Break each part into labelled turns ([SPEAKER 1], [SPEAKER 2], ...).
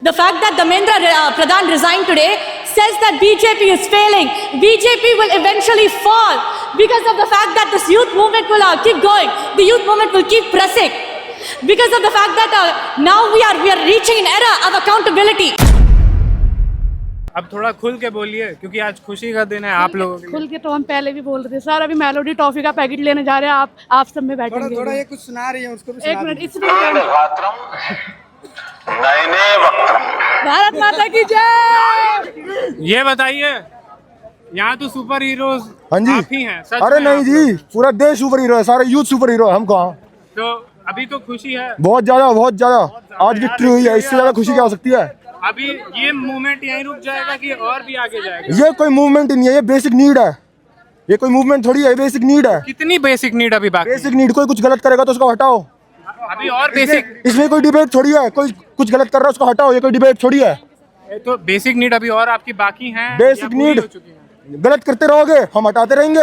[SPEAKER 1] The fact that Dharmendra Pradhan resigned today says that BJP is failing. BJP will eventually fall because of the fact that this youth movement will keep going. The youth movement will keep pressing because of the fact that now we are reaching an era of accountability.
[SPEAKER 2] अब थोड़ा खुल के बोलिए क्योंकि आज खुशी का दिन है आप लोगों के लिए।
[SPEAKER 3] खुल के तो हम पहले भी बोल रहे थे सर। अभी मेलोडी टॉफी का पैकेट लेने जा रहे हैं, आप सब में बैठेंगे।
[SPEAKER 4] थोड़ा ये कुछ सुना रही है, उसको भी
[SPEAKER 3] एक
[SPEAKER 4] सुना
[SPEAKER 3] मिनट,
[SPEAKER 4] दीजिए।
[SPEAKER 3] इसमें भारत माता की जय।
[SPEAKER 2] ये बताइए, यहाँ तो सुपर हीरोज
[SPEAKER 5] हाँ जी।
[SPEAKER 2] आप ही हैं, सच
[SPEAKER 5] अरे
[SPEAKER 2] में
[SPEAKER 5] नहीं
[SPEAKER 2] आप
[SPEAKER 5] जी, पूरा देश सुपर हीरो है, सारे यूथ सुपर हीरो है। हम कहाँ?
[SPEAKER 2] तो अभी तो खुशी है
[SPEAKER 5] बहुत ज्यादा आज विक्ट्री हुई है, इससे ज्यादा खुशी क्या हो सकती है?
[SPEAKER 2] अभी ये मूवमेंट यहीं रुक जाएगा कि और भी आगे जाएगा?
[SPEAKER 5] ये कोई मूवमेंट नहीं है, ये बेसिक नीड है। ये कोई मूवमेंट थोड़ी है, बेसिक नीड है।
[SPEAKER 2] कितनी बेसिक नीड अभी बाकी?
[SPEAKER 5] बेसिक नीड, कोई कुछ गलत करेगा तो उसको हटाओ।
[SPEAKER 2] अभी और बेसिक,
[SPEAKER 5] इसमें कोई डिबेट थोड़ी है, कोई कुछ गलत कर रहा है उसको हटाओ, ये कोई डिबेट थोड़ी है।
[SPEAKER 2] तो बेसिक नीड अभी और आपकी बाकी हैं?
[SPEAKER 5] बेसिक
[SPEAKER 2] या पूरी
[SPEAKER 5] नीड
[SPEAKER 2] हो चुकी हैं?
[SPEAKER 5] गलत करते रहोगे हम हटाते रहेंगे,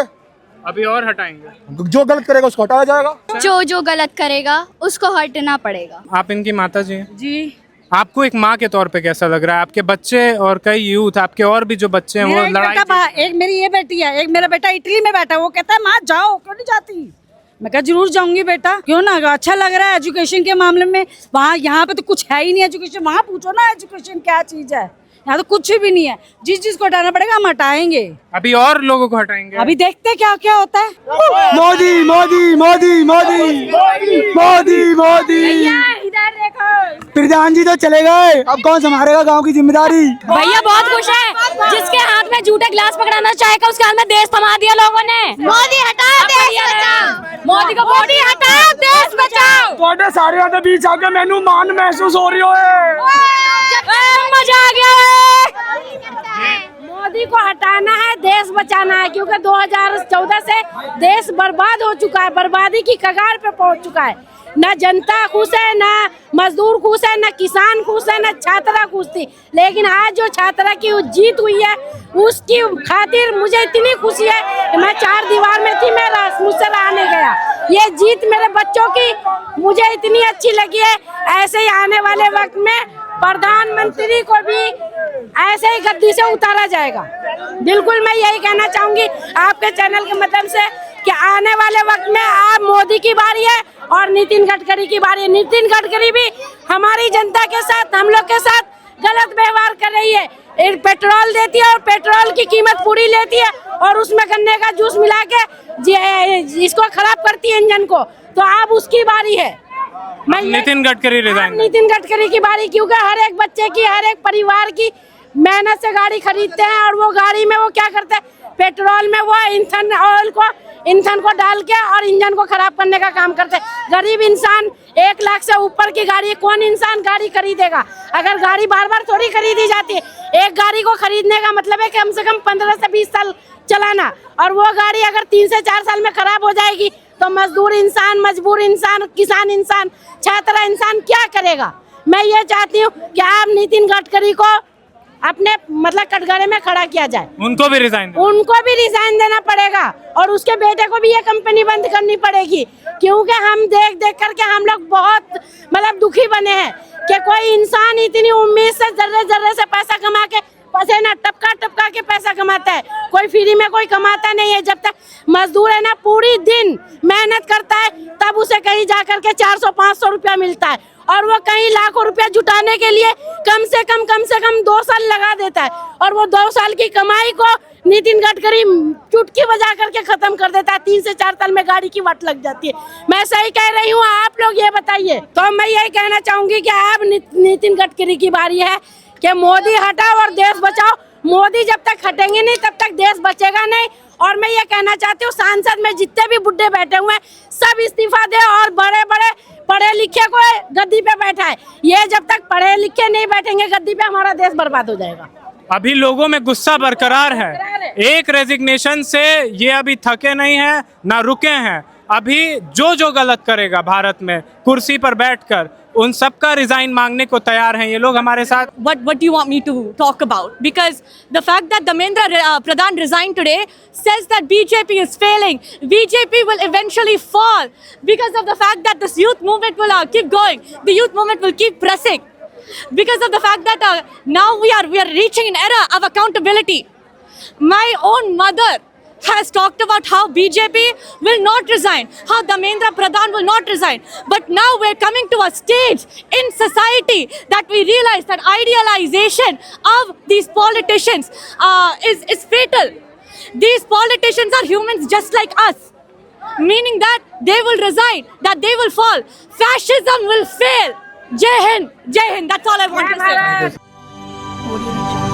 [SPEAKER 2] अभी और हटाएंगे।
[SPEAKER 5] जो गलत करेगा उसको हटाया जाएगा।
[SPEAKER 6] जो गलत करेगा उसको हटना पड़ेगा।
[SPEAKER 2] आप इनकी माता जी हैं?
[SPEAKER 3] जी।
[SPEAKER 2] आपको एक माँ के तौर पे कैसा लग रहा है? आपके बच्चे और कई यूथ, आपके और भी जो बच्चे हैं वो लड़ाई,
[SPEAKER 7] एक मेरी ये बेटी है, एक मेरा बेटा इटली में बैठा है। वो कहता है माँ जाओ, क्यों नहीं जाती? मैं कहा जरूर जाऊंगी बेटा, क्यों ना, अच्छा लग रहा है एजुकेशन के मामले में। वहाँ यहाँ पे तो कुछ है ही नहीं एजुकेशन, वहाँ पूछो ना एजुकेशन क्या चीज है। यहाँ तो कुछ भी नहीं है। जिस चीज को हटाना पड़ेगा हम हटाएंगे।
[SPEAKER 2] अभी और लोगों को हटाएंगे।
[SPEAKER 7] अभी देखते क्या क्या होता है।
[SPEAKER 5] मोदी मोदी मोदी मोदी मोदी मोदी
[SPEAKER 7] इधर देखो,
[SPEAKER 4] प्रधान जी तो चले गए, अब कौन संभालेगा गांव की जिम्मेदारी?
[SPEAKER 1] भैया बहुत खुश है, जिसके हाथ में झूठे गिलास पकड़ाना चाहेगा उसके हाथ में देश थमा दिया लोगों ने।
[SPEAKER 6] मोदी हटाओ, देश बचाओ।
[SPEAKER 1] मोदी को मोदी हटाओ, देश बचाओ।
[SPEAKER 4] ਤੁਹਾਡੇ ਸਾਰਿਆਂ ਦੇ बीच आके मैनू मान महसूस हो रही है।
[SPEAKER 1] मजा आ गया है।
[SPEAKER 7] मोदी को हटाना है, देश बचाना है, क्योंकि 2014 से देश बर्बाद हो चुका है, बर्बादी की कगार पे पहुंच चुका है। न जनता खुश है, न मजदूर खुश है, न किसान खुश है, न छात्रा खुश थी। लेकिन आज जो छात्रा की जीत हुई है उसकी खातिर मुझे इतनी खुशी है कि मैं 4 दीवार में थी, मैं मुझसे रहा नहीं गया। ये जीत मेरे बच्चों की मुझे इतनी अच्छी लगी है। ऐसे ही आने वाले वक्त में प्रधानमंत्री को भी ऐसे ही गद्दी से उतारा जाएगा। बिल्कुल मैं यही कहना चाहूंगी आपके चैनल के माध्यम से कि आने वाले वक्त में आप मोदी की बारी है और नितिन गडकरी की बारी है। नितिन गडकरी भी हमारी जनता के साथ, हम लोग के साथ गलत व्यवहार कर रही है। पेट्रोल देती है और पेट्रोल की कीमत पूरी लेती है और उसमें गन्ने का जूस मिला के इसको खराब करती है इंजन को। तो अब उसकी बारी है।
[SPEAKER 2] नितिन गडकरी रिजाइन।
[SPEAKER 7] नितिन गडकरी की बारी, क्योंकि हर एक बच्चे की, हर एक परिवार की मेहनत से गाड़ी खरीदते हैं और वो गाड़ी में वो क्या करते हैं, पेट्रोल में वो ईंधन को डाल के और इंजन को खराब करने का काम करते हैं। गरीब इंसान 1 लाख से ऊपर की गाड़ी, कौन इंसान गाड़ी खरीदेगा? अगर गाड़ी बार बार थोड़ी खरीदी जाती है। एक गाड़ी को खरीदने का मतलब है कम से कम 15 से 20 साल चलाना, और वो गाड़ी अगर 3 से 4 साल में खराब हो जाएगी तो मजदूर इंसान, मजबूर इंसान, किसान इंसान, छात्रा इंसान क्या करेगा? मैं ये चाहती हूँ कि आप नितिन गडकरी को अपने मतलब कटघरे में खड़ा किया जाए।
[SPEAKER 2] उनको भी रिजाइन
[SPEAKER 7] देना पड़ेगा और उसके बेटे को भी ये कंपनी बंद करनी पड़ेगी, क्योंकि हम देख करके हम लोग बहुत मतलब दुखी बने हैं कि कोई इंसान इतनी उम्मीद से जर्रे से पैसा कमा के, पसीना टपका के पैसा कमाता है। कोई फ्री में कोई कमाता नहीं है। जब तक मजदूर है ना पूरी दिन मेहनत करता है तब उसे कहीं जाकर के 400-500 रुपया मिलता है, और वो कहीं लाखों रुपया जुटाने के लिए कम से कम 2 साल लगा देता है, और वो 2 साल की कमाई को नितिन गडकरी चुटकी बजा करके खत्म कर देता है। 3 से 4 साल में गाड़ी की वाट लग जाती है। मैं सही कह रही हूँ? आप लोग ये बताइए। तो मैं यही कहना चाहूंगी कि अब नितिन गडकरी की बारी है कि मोदी हटाओ और देश बचाओ। मोदी जब तक हटेंगे नहीं तब तक देश बचेगा नहीं। और मैं ये कहना चाहती हूँ सांसद में जितने भी बुड्ढे बैठे हुए हैं सब इस्तीफा दे और बड़े पढ़े लिखे को गद्दी पे बैठा है। ये जब तक पढ़े लिखे नहीं बैठेंगे गद्दी पे हमारा देश बर्बाद हो जाएगा।
[SPEAKER 2] अभी लोगों में गुस्सा बरकरार है। एक रेजिग्नेशन से ये अभी थके नहीं है, ना रुके हैं। अभी जो गलत करेगा भारत में कुर्सी पर बैठकर, उन सबका रिजाइन मांगने को तैयार हैं ये लोग हमारे साथ।
[SPEAKER 1] What do you want me to talk about? Because the fact that Dharmendra Pradhan resigned today says that BJP is failing. BJP will eventually fall because of the fact that this youth movement will keep going. The youth movement will keep pressing because of the fact that now we are reaching an era of accountability. My own mother has talked about how BJP will not resign, how Dharmendra Pradhan will not resign. But now we're coming to a stage in society that we realize that idealization of these politicians is fatal. These politicians are humans just like us, meaning that they will resign, that they will fall. Fascism will fail. Jai Hind, Jai Hind. That's all I want to say.